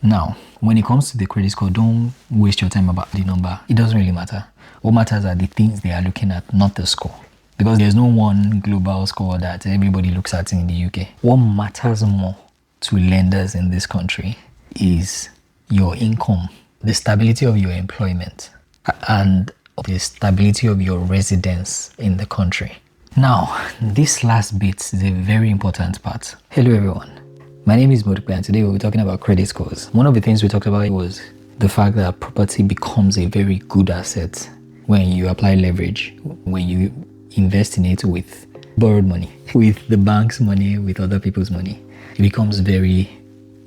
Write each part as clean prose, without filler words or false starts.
Now, when it comes to the credit score, don't waste your time about the number. It doesn't really matter. What matters are the things they are looking at, not the score. Because there's no one global score that everybody looks at in the UK. What matters more to lenders in this country is your income, the stability of your employment, and the stability of your residence in the country. Now, this last bit is a very important part. Hello everyone. My name is Modupe and today we'll be talking about credit scores. One of the things we talked about was the fact that property becomes a very good asset when you apply leverage, when you invest in it with borrowed money, with the bank's money, with other people's money. It becomes very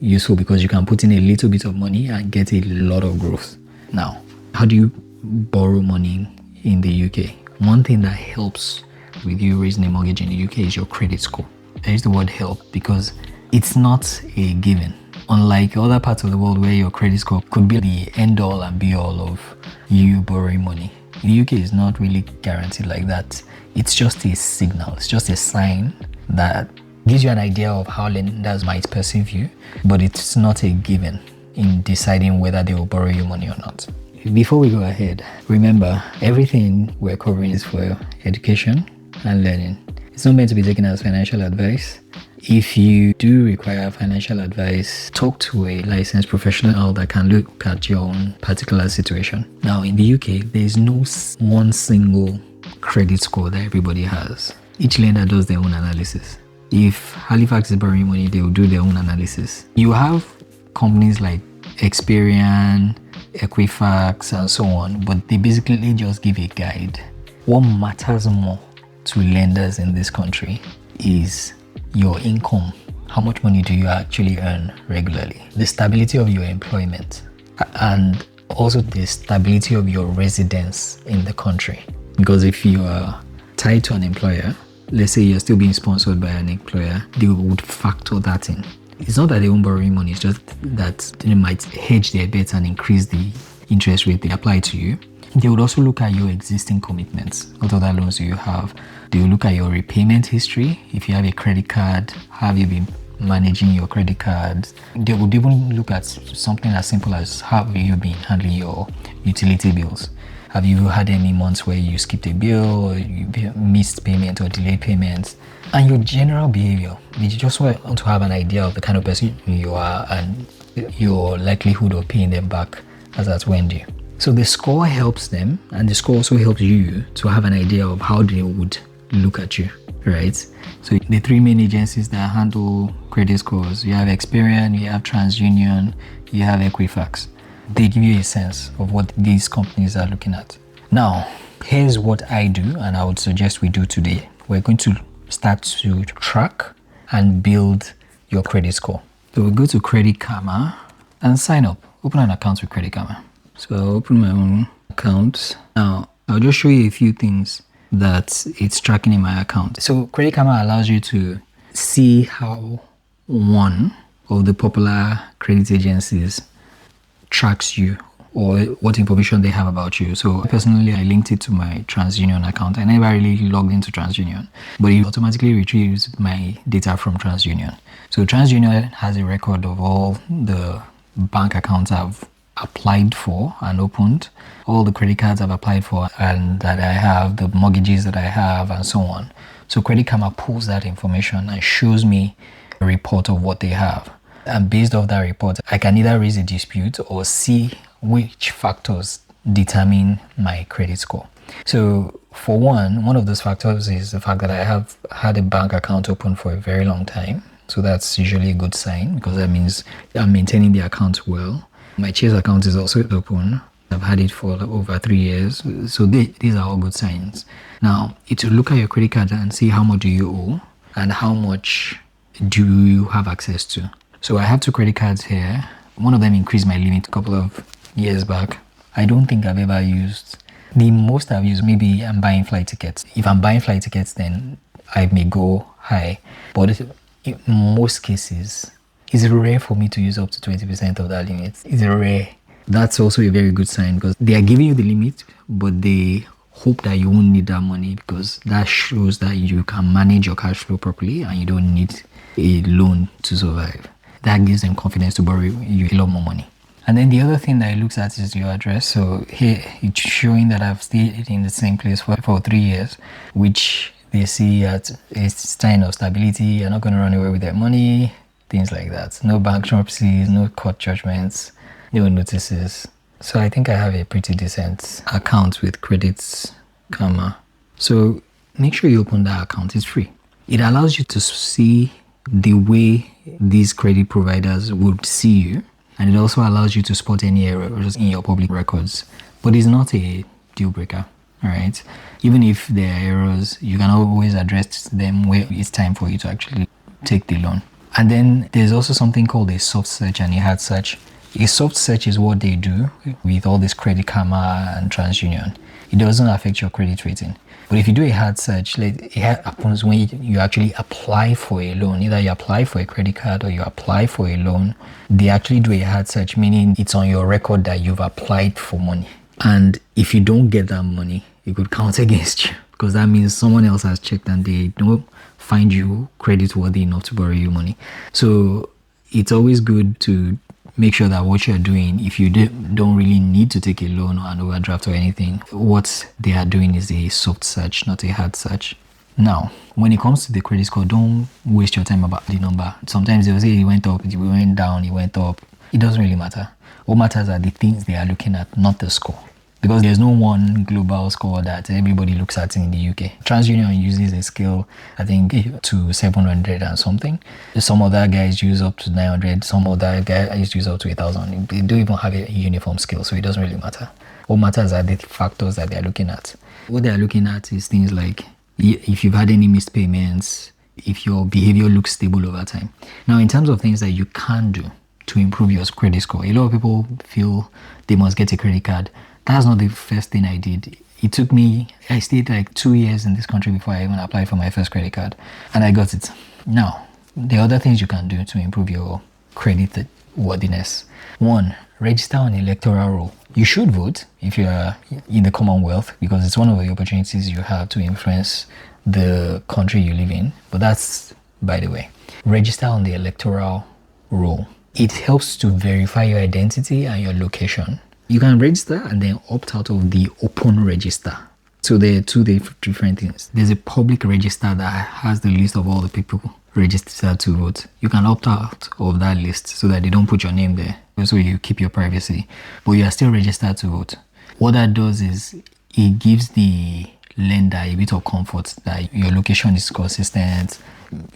useful because you can put in a little bit of money and get a lot of growth. Now, how do you borrow money in the UK? One thing that helps with you raising a mortgage in the UK is your credit score. I use the word help because it's not a given. Unlike other parts of the world where your credit score could be the end all and be all of you borrowing money. In the UK, it's not really guaranteed like that. It's just a signal. It's just a sign that gives you an idea of how lenders might perceive you, but it's not a given in deciding whether they will borrow you money or not. Before we go ahead, remember, everything we're covering is for education and learning. It's not meant to be taken as financial advice. If you do require financial advice, talk to a licensed professional that can look at your own particular situation. Now, in the UK, there is no one single credit score that everybody has. Each lender does their own analysis. If Halifax is borrowing money, they will do their own analysis. You have companies like Experian, Equifax, and so on, but they basically just give a guide. What matters more to lenders in this country is your income. How much money do you actually earn regularly? The stability of your employment and also the stability of your residence in the country. Because if you are tied to an employer, let's say you're still being sponsored by an employer, they would factor that in. It's not that they won't borrow you money, it's just that they might hedge their bets and increase the interest rate they apply to you. They would also look at your existing commitments. What other loans do you have? They will look at your repayment history. If you have a credit card, have you been managing your credit cards? They would even look at something as simple as how have you been handling your utility bills? Have you had any months where you skipped a bill or you missed payment or delayed payments? And your general behavior. You just want to have an idea of the kind of person you are and your likelihood of paying them back as at when due. So the score helps them, and the score also helps you to have an idea of how they would look at you, right? So the three main agencies that handle credit scores, you have Experian, you have TransUnion, you have Equifax. They give you a sense of what these companies are looking at. Now, here's what I do, and I would suggest we do today. We're going to start to track and build your credit score. So we'll go to Credit Karma and sign up. Open an account with Credit Karma. So I'll open my own account. Now, I'll just show you a few things that it's tracking in my account. So Credit Karma allows you to see how one of the popular credit agencies tracks you or what information they have about you. So personally, I linked it to my TransUnion account. I never really logged into TransUnion, but it automatically retrieves my data from TransUnion. So TransUnion has a record of all the bank accounts I've applied for and opened, all the credit cards I've applied for and that I have, the mortgages that I have, and so on. So Credit Karma pulls that information and shows me a report of what they have. And based off that report, I can either raise a dispute or see which factors determine my credit score. So for one of those factors is the fact that I have had a bank account open for a very long time. So that's usually a good sign because that means I'm maintaining the account well. My Chase account is also open. I've had it for over 3 years. So these are all good signs. Now, it's to look at your credit card and see how much do you owe and how much do you have access to. So I have 2 credit cards here. One of them increased my limit a couple of years back. I don't think I've ever used. The most I've used, maybe I'm buying flight tickets. If I'm buying flight tickets, then I may go high. But in most cases, it's rare for me to use up to 20% of that limit. It's rare. That's also a very good sign because they are giving you the limit, but they hope that you won't need that money because that shows that you can manage your cash flow properly and you don't need a loan to survive. that gives them confidence to borrow you a lot more money. And then the other thing that it looks at is your address. So here it's showing that I've stayed in the same place for 3 years, which they see as a sign of stability. You're not going to run away with their money, things like that. No bankruptcies, no court judgments, no notices. So I think I have a pretty decent account with Credit Karma. So make sure you open that account. It's free. It allows you to see the way these credit providers would see you. And it also allows you to spot any errors in your public records. But it's not a deal breaker, all right? Even if there are errors, you can always address them where it's time for you to actually take the loan. And then there's also something called a soft search and a hard search. A soft search is what they do with all this Credit Karma and TransUnion. It doesn't affect your credit rating. But if you do a hard search, it happens when you actually apply for a loan. Either you apply for a credit card or you apply for a loan. They actually do a hard search, meaning it's on your record that you've applied for money. And if you don't get that money, it could count against you, because that means someone else has checked and they don't find you creditworthy enough to borrow you money. So it's always good to make sure that what you're doing, if you don't really need to take a loan or an overdraft or anything, what they are doing is a soft search, not a hard search. Now, when it comes to the credit score, don't waste your time about the number. Sometimes they'll say it went up, it went down, it went up. It doesn't really matter. What matters are the things they are looking at, not the score. Because there's no one global score that everybody looks at in the UK. TransUnion uses a scale, I think, to 700 and something. Some other guys use up to 900. Some other guys use up to 1,000. They don't even have a uniform scale, so it doesn't really matter. What matters are the factors that they're looking at. What they're looking at is things like if you've had any missed payments, if your behavior looks stable over time. Now, in terms of things that you can do to improve your credit score, a lot of people feel they must get a credit card. That's not the first thing I did. It took me, I stayed like 2 years in this country before I even applied for my first credit card. And I got it. Now, there are other things you can do to improve your credit worthiness. 1, register on electoral roll. You should vote if you are in the Commonwealth, because it's one of the opportunities you have to influence the country you live in. But that's by the way. Register on the electoral roll. It helps to verify your identity and your location. You can register and then opt out of the open register. So there are two different things. There's a public register that has the list of all the people registered to vote. You can opt out of that list so that they don't put your name there, so you keep your privacy, but you are still registered to vote. What that does is it gives the lender a bit of comfort that your location is consistent,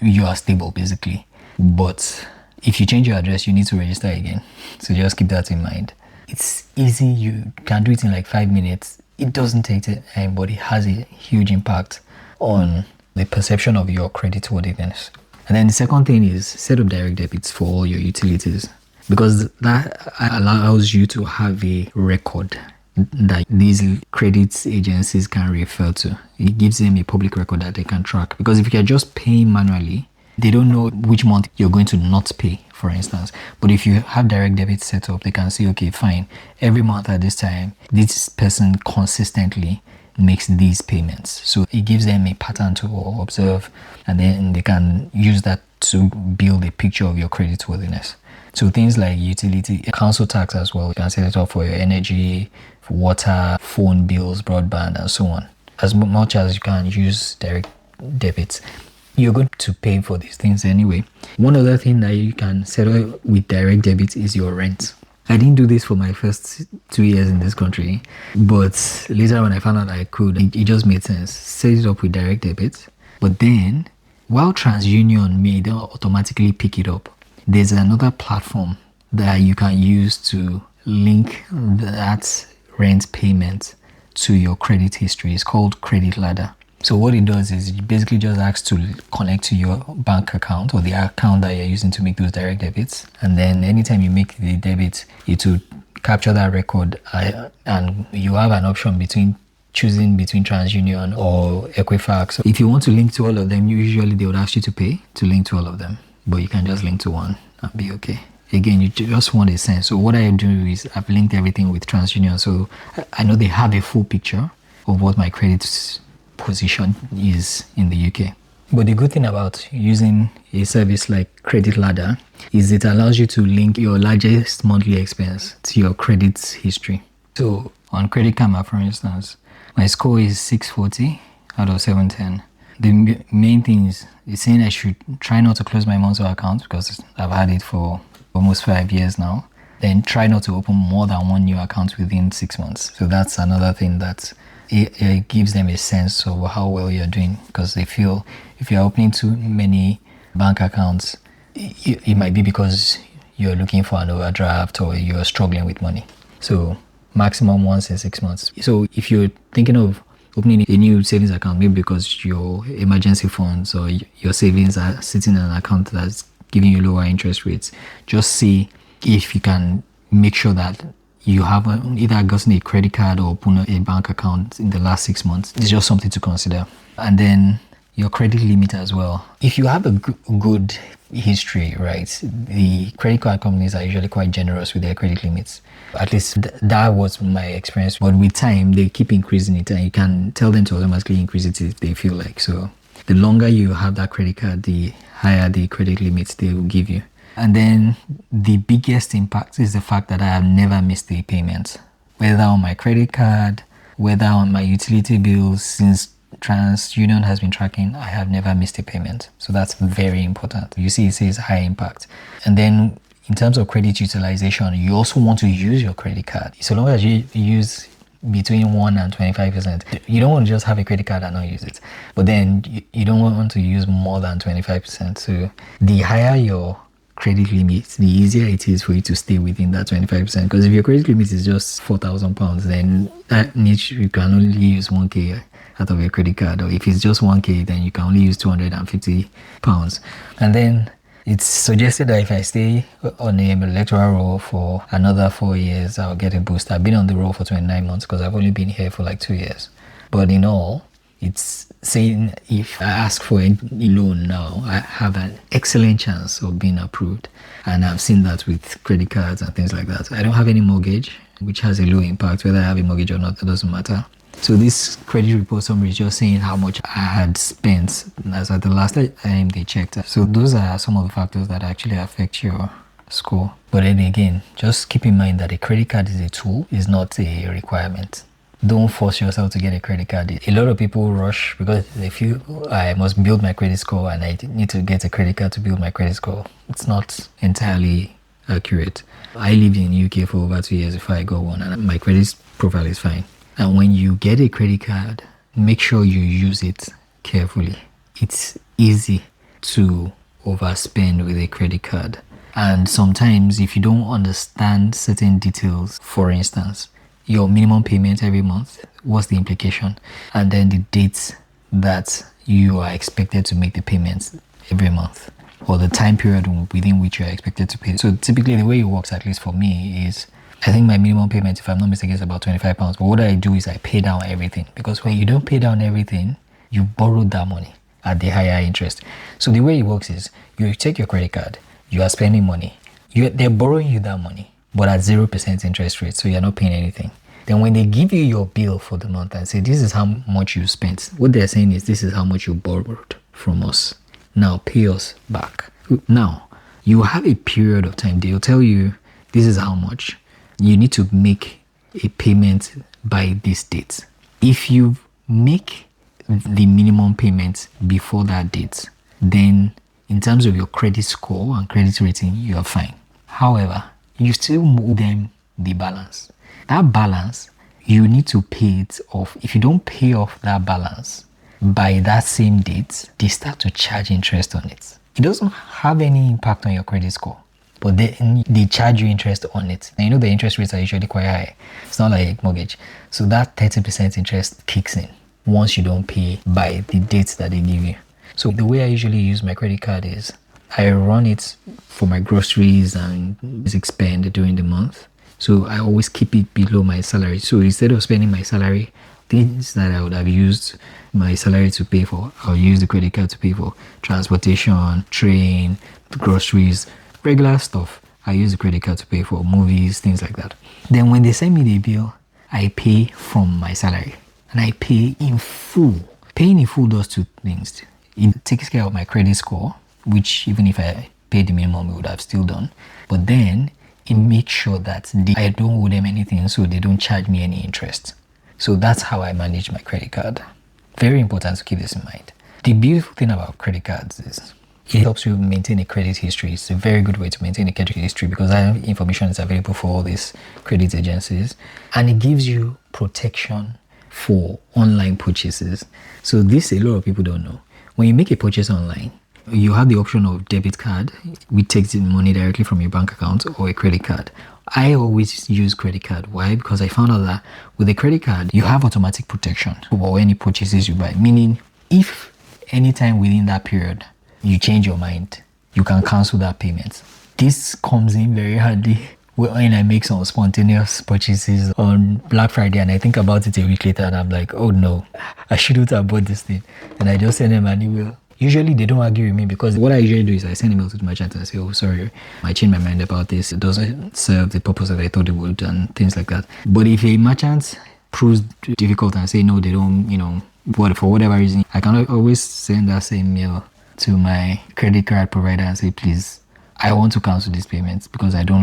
you are stable basically. But if you change your address, you need to register again. So just keep that in mind. It's easy, you can do it in like 5 minutes. It doesn't take time, but it has a huge impact on the perception of your creditworthiness. And then the second thing is set up direct debits for all your utilities, because that allows you to have a record that these credit agencies can refer to. It gives them a public record that they can track, because if you're just paying manually, they don't know which month you're going to not pay, for instance. But if you have direct debit set up, they can say, okay, fine, every month at this time, this person consistently makes these payments. So it gives them a pattern to observe, and then they can use that to build a picture of your creditworthiness. So things like utility, council tax as well, you can set it up for your energy, for water, phone bills, broadband, and so on. As much as you can use direct debits, you're going to pay for these things anyway. One other thing that you can set up with direct debit is your rent. I didn't do this for my first 2 years in this country, but later when I found out I could, it just made sense. Set it up with direct debit. But then, while TransUnion may not automatically pick it up, there's another platform that you can use to link that rent payment to your credit history. It's called Credit Ladder. So what it does is it basically just asks to connect to your bank account or the account that you're using to make those direct debits. And then anytime you make the debit, it will capture that record, and you have an option between choosing between TransUnion or Equifax. So if you want to link to all of them, usually they would ask you to pay to link to all of them, but you can just link to one and be okay. Again, you just want a sense. So what I do is I've linked everything with TransUnion, so I know they have a full picture of what my credit position is in the UK. But the good thing about using a service like Credit Ladder is it allows you to link your largest monthly expense to your credit history. So on Credit Karma, for instance, my score is 640 out of 710. The main thing is it's saying I should try not to close my monzo account because I've had it for almost 5 years now. Then try not to open more than one new account within 6 months. So that's another thing that it gives them a sense of how well you're doing, because they feel if you're opening too many bank accounts, it might be because you're looking for an overdraft or you're struggling with money. So maximum once in 6 months. So if you're thinking of opening a new savings account, maybe because your emergency funds or your savings are sitting in an account that's giving you lower interest rates, just see if you can make sure that you have either gotten a credit card or open a bank account in the last 6 months. It's just something to consider. And then your credit limit as well. If you have a good history, right, the credit card companies are usually quite generous with their credit limits. At least that was my experience. But with time, they keep increasing it, and you can tell them to automatically increase it if they feel like. So the longer you have that credit card, the higher the credit limits they will give you. And then the biggest impact is the fact that I have never missed a payment, whether on my credit card, whether on my utility bills. Since TransUnion has been tracking, I have never missed a payment. So that's very important. You see, it says high impact. And then in terms of credit utilization, you also want to use your credit card. So long as you use between 1 and 25%, you don't want to just have a credit card and not use it. But then you don't want to use more than 25%. So the higher your credit limit, the easier it is for you to stay within that 25%. Because if your credit limit is just £4,000, then you can only use 1k out of your credit card. Or if it's just 1k, then you can only use £250. And then it's suggested that if I stay on the electoral roll for another 4 years, I'll get a boost. I've been on the roll for 29 months because I've only been here for like 2 years. But in all, it's saying if I ask for a loan now, I have an excellent chance of being approved. And I've seen that with credit cards and things like that. I don't have any mortgage, which has a low impact. Whether I have a mortgage or not, it doesn't matter. So this credit report summary is just saying how much I had spent as at the last time they checked. So those are some of the factors that actually affect your score. But then again, just keep in mind that a credit card is a tool, is not a requirement. Don't force yourself to get a credit card. A lot of people rush because they feel I must build my credit score and I need to get a credit card to build my credit score. It's not entirely accurate. I lived in the UK for over 2 years before I got one, and my credit profile is fine. And when you get a credit card, make sure you use it carefully. It's easy to overspend with a credit card. And sometimes if you don't understand certain details, for instance, your minimum payment every month, what's the implication? And then the dates that you are expected to make the payments every month, or the time period within which you are expected to pay. So typically the way it works, at least for me, is I think my minimum payment, if I'm not mistaken, is about £25. But what I do is I pay down everything. Because when you don't pay down everything, you borrowed that money at the higher interest. So the way it works is you take your credit card, you are spending money. They're borrowing you that money, but at 0% interest rate. So you're not paying anything. Then when they give you your bill for the month and say, this is how much you spent, what they're saying is, this is how much you borrowed from us. Now pay us back. Now, you have a period of time. They'll tell you, this is how much. You need to make a payment by this date. If you make the minimum payment before that date, then in terms of your credit score and credit rating, you are fine. However, you still owe them the balance. That balance, you need to pay it off. If you don't pay off that balance by that same date, they start to charge interest on it. It doesn't have any impact on your credit score, but they charge you interest on it. And you know the interest rates are usually quite high. It's not like a mortgage. So that 30% interest kicks in once you don't pay by the dates that they give you. So the way I usually use my credit card is I run it for my groceries and basic spend during the month. So I always keep it below my salary. So instead of spending my salary, things that I would have used my salary to pay for, I'll use the credit card to pay for transportation, train, groceries, regular stuff. I use the credit card to pay for movies, things like that. Then when they send me the bill, I pay from my salary and I pay in full. Paying in full does two things. It takes care of my credit score, which even if I paid the minimum we would have still done. But then it makes sure that I don't owe them anything, so they don't charge me any interest. So that's how I manage my credit card. Very important to keep this in mind. The beautiful thing about credit cards is it helps you maintain a credit history. It's a very good way to maintain a credit history because that information is available for all these credit agencies. And it gives you protection for online purchases. So this a lot of people don't know. When you make a purchase online, you have the option of debit card, which takes the money directly from your bank account, or a credit card. I always use credit card. Why? Because I found out that with a credit card, you have automatic protection for any purchases you buy. Meaning, if anytime within that period you change your mind, you can cancel that payment. This comes in very handy when I make some spontaneous purchases on Black Friday and I think about it a week later and I'm like, oh no, I shouldn't have bought this thing. And I just send them an email. Usually they don't argue with me because what I usually do is I send email to the merchant and say, oh, sorry, I changed my mind about this. It doesn't serve the purpose that I thought it would and things like that. But if a merchant proves difficult and say, no, they don't, but for whatever reason, I can always send that same mail to my credit card provider and say, please, I want to cancel this payment because I no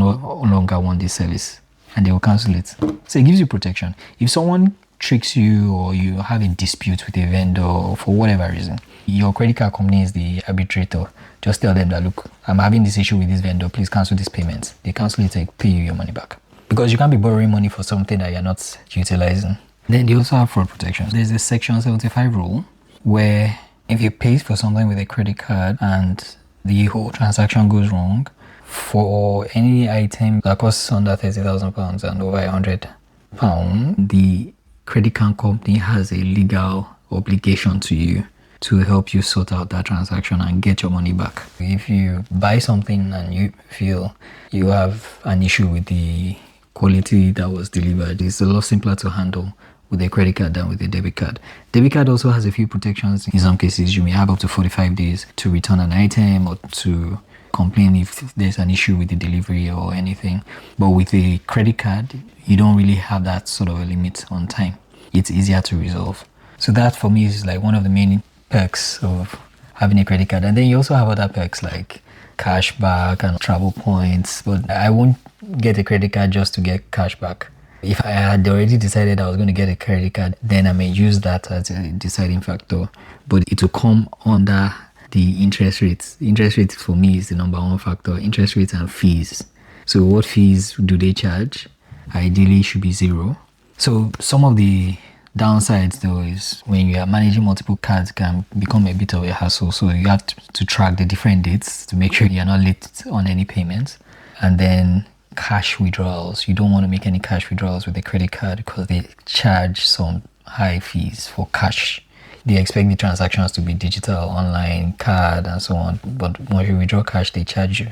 longer want this service. And they will cancel it. So it gives you protection. If someone tricks you or you have a dispute with a vendor for whatever reason, your credit card company is the arbitrator. Just tell them that, look, I'm having this issue with this vendor. Please cancel this payment. They cancel it, they pay you your money back. Because you can't be borrowing money for something that you're not utilizing. Then they also have fraud protection. There's a Section 75 rule where if you pay for something with a credit card and the whole transaction goes wrong, for any item that costs under £30,000 and over £100, the credit card company has a legal obligation to you to help you sort out that transaction and get your money back. If you buy something and you feel you have an issue with the quality that was delivered, it's a lot simpler to handle with a credit card than with a debit card. Debit card also has a few protections. In some cases, you may have up to 45 days to return an item or to complain if there's an issue with the delivery or anything. But with a credit card, you don't really have that sort of a limit on time. It's easier to resolve. So that for me is like one of the main perks of having a credit card. And then you also have other perks like cash back and travel points. But I won't get a credit card just to get cash back. If I had already decided I was going to get a credit card, then I may use that as a deciding factor. But it will come under the interest rates. Interest rates for me is the number one factor. Interest rates and fees. So what fees do they charge? Ideally should be zero. So some of the downsides though is when you are managing multiple cards can become a bit of a hassle. So you have to track the different dates to make sure you're not late on any payments. And then cash withdrawals. You don't want to make any cash withdrawals with a credit card because they charge some high fees for cash. They expect the transactions to be digital, online, card, and so on. But when you withdraw cash, they charge you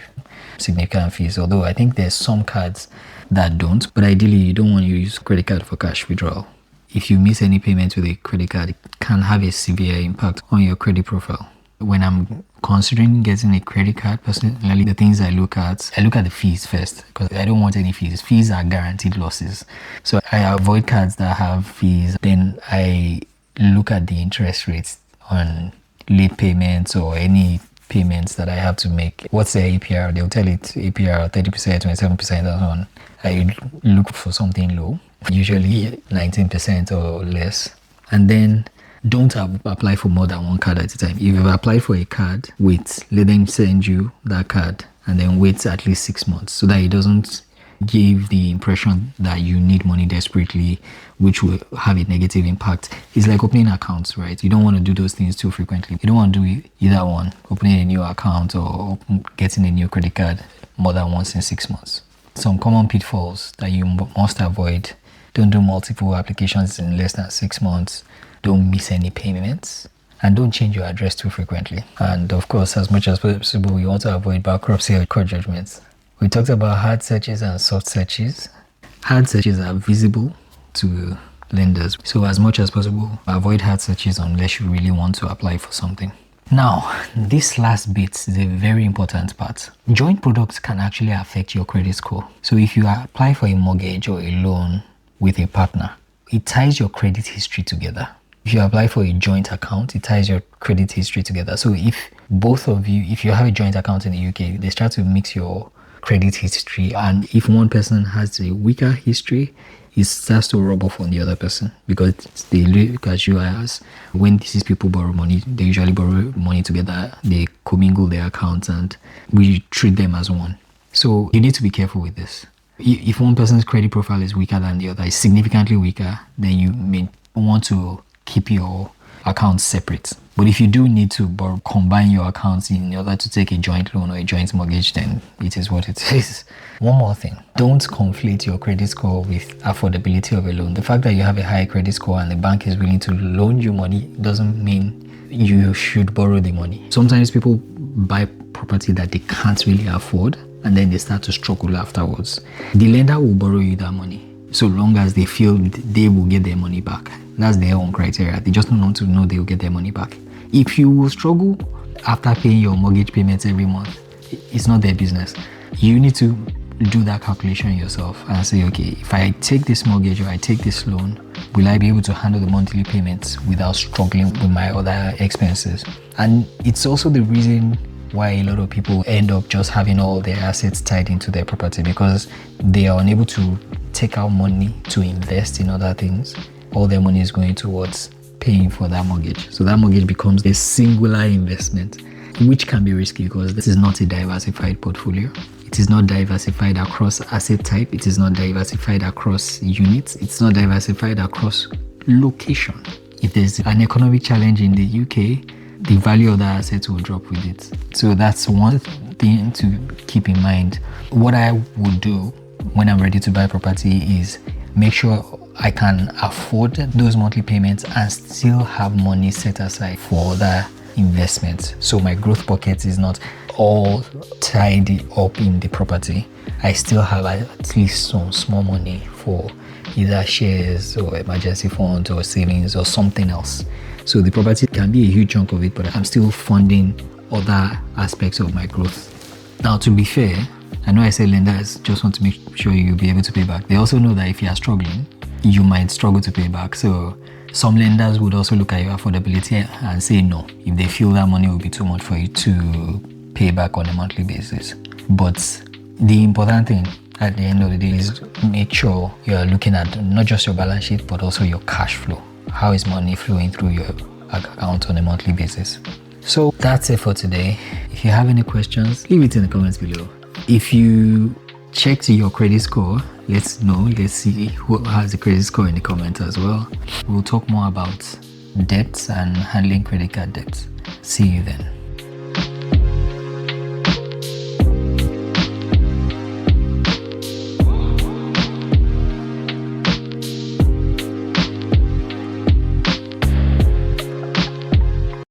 significant fees. Although I think there's some cards that don't. But ideally, you don't want to use credit card for cash withdrawal. If you miss any payments with a credit card, it can have a severe impact on your credit profile. When I'm considering getting a credit card, personally, the things I look at the fees first because I don't want any fees. Fees are guaranteed losses. So I avoid cards that have fees. Then I look at the interest rates on late payments or any payments that I have to make. What's the APR? They'll tell it APR 30%, 27% and so on. I look for something low, usually 19% or less. And then don't apply for more than one card at a time. If you've applied for a card, wait, let them send you that card and then wait at least 6 months so that it doesn't give the impression that you need money desperately, which will have a negative impact. It's like opening accounts, right? You don't want to do those things too frequently. You don't want to do either one, opening a new account or getting a new credit card more than once in 6 months. Some common pitfalls that you must avoid: don't do multiple applications in less than 6 months. Don't miss any payments, and don't change your address too frequently. And of course, as much as possible, we want to avoid bankruptcy or court judgments. We talked about hard searches and soft searches. Hard searches are visible to lenders. So as much as possible, avoid hard searches unless you really want to apply for something. Now, this last bit is a very important part. Joint products can actually affect your credit score. So if you apply for a mortgage or a loan with a partner, it ties your credit history together. If you apply for a joint account, it ties your credit history together. So if both of you, if you have a joint account in the UK, they start to mix your credit history. And if one person has a weaker history, it starts to rub off on the other person, because they look at you as, when these people borrow money, they usually borrow money together, they commingle their accounts, and we treat them as one. So you need to be careful with this. If one person's credit profile is weaker than the other, is significantly weaker, then you may want to keep your accounts separate. But if you do need to combine your accounts in order to take a joint loan or a joint mortgage, then it is what it is. One more thing, don't conflate your credit score with affordability of a loan. The fact that you have a high credit score and the bank is willing to loan you money doesn't mean you should borrow the money. Sometimes people buy property that they can't really afford, and then they start to struggle afterwards. The lender will borrow you that money so long as they feel they will get their money back. That's their own criteria. They just don't want to know they will get their money back. If you will struggle after paying your mortgage payments every month, it's not their business. You need to do that calculation yourself and say, okay, if I take this mortgage or I take this loan, will I be able to handle the monthly payments without struggling with my other expenses? And it's also the reason why a lot of people end up just having all their assets tied into their property, because they are unable to take out money to invest in other things. All their money is going towards paying for that mortgage. So that mortgage becomes a singular investment, which can be risky because this is not a diversified portfolio. It is not diversified across asset type. It is not diversified across units. It's not diversified across location. If there's an economic challenge in the UK, the value of that asset will drop with it. So that's one thing to keep in mind. What I would do when I'm ready to buy property is make sure I can afford those monthly payments and still have money set aside for other investments. So my growth pocket is not all tied up in the property. I still have at least some small money for either shares or emergency funds or savings or something else. So the property can be a huge chunk of it, but I'm still funding other aspects of my growth. Now, to be fair, I know I say lenders just want to make sure you'll be able to pay back. They also know that if you are struggling, you might struggle to pay back. So some lenders would also look at your affordability and say no, if they feel that money will be too much for you to pay back on a monthly basis. But the important thing at the end of the day is make sure you're looking at not just your balance sheet, but also your cash flow. How is money flowing through your account on a monthly basis? So that's it for today. If you have any questions, leave it in the comments below. If you checked your credit score, let's know. Let's see who has a credit score in the comments as well. We'll talk more about debts and handling credit card debts. See you then.